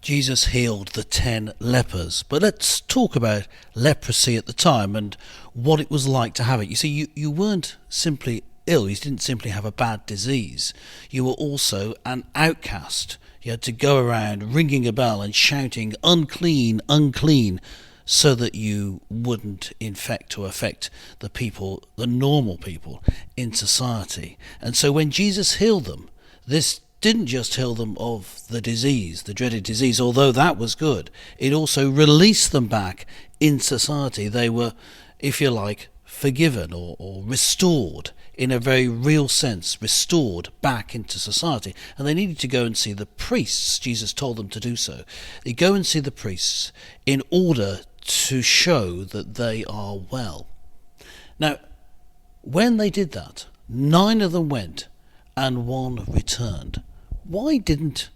Jesus healed the 10 lepers. But let's talk about leprosy at the time and what it was like to have it. You see, you weren't simply ill. You didn't simply have a bad disease. You were also an outcast. You had to go around ringing a bell and shouting, "Unclean, unclean," so that you wouldn't infect or affect the people, the normal people in society. And so when Jesus healed them, this didn't just heal them of the disease, the dreaded disease, although that was good. It also released them back in society. They were, if you like, forgiven or restored in a very real sense, restored back into society. And they needed to go and see the priests. Jesus told them to do so. They go and see the priests in order to show that they are well. Now, when they did that, 9 of them went and 1 returned. Why didn't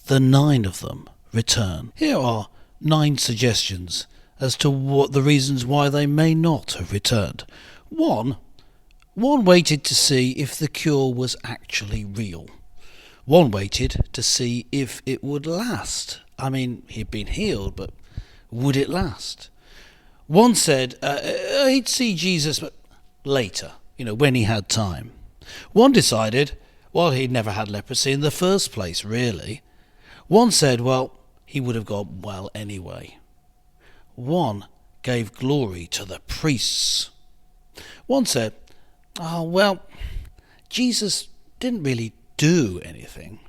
the 9 of them return? Here are 9 suggestions as to what the reasons why they may not have returned. One waited to see if the cure was actually real. One waited to see if it would last. I mean, he'd been healed, but would it last? One said he'd see Jesus but later, when he had time. One decided, he'd never had leprosy in the first place, really. One said, he would have got well anyway. One gave glory to the priests. One said, Jesus didn't really do anything.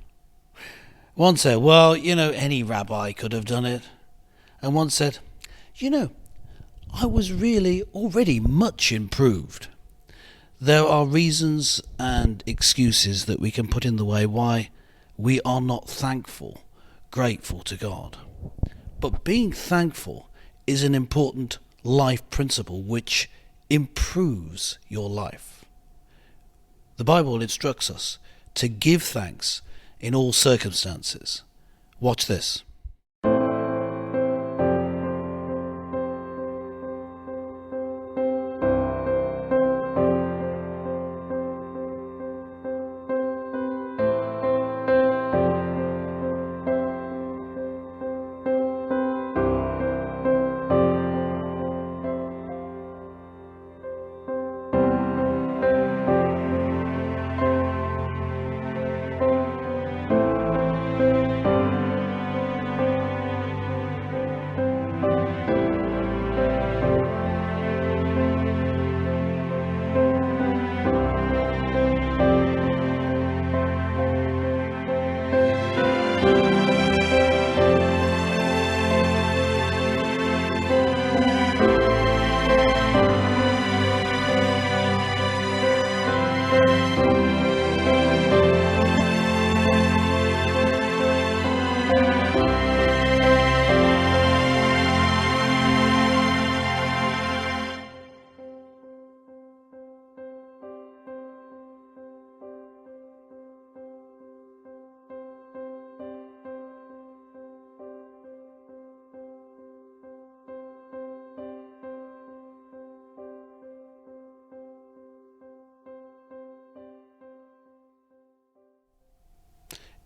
One said, any rabbi could have done it. And one said, I was really already much improved. There are reasons and excuses that we can put in the way why we are not thankful, grateful to God. But being thankful is an important life principle which improves your life. The Bible instructs us to give thanks in all circumstances. Watch this.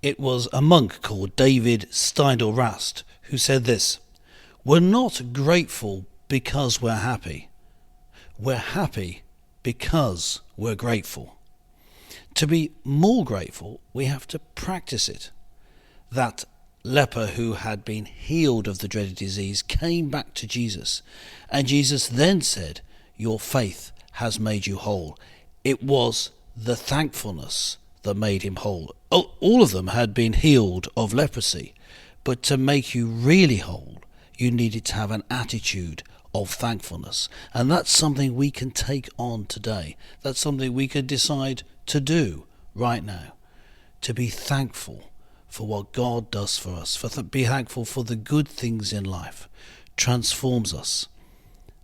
It was a monk called David Steindl-Rast who said this: "We're not grateful because we're happy. We're happy because we're grateful." To be more grateful, we have to practice it. That leper who had been healed of the dreaded disease came back to Jesus, and Jesus then said, "Your faith has made you whole." It was the thankfulness that made him whole. All of them had been healed of leprosy, but to make you really whole, you needed to have an attitude of thankfulness. And that's something we can take on today. That's something we can decide to do right now. To be thankful for what God does for us, be thankful for the good things in life, transforms us,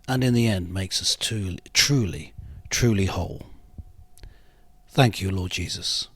and in the end makes us truly whole. Thank you, Lord Jesus.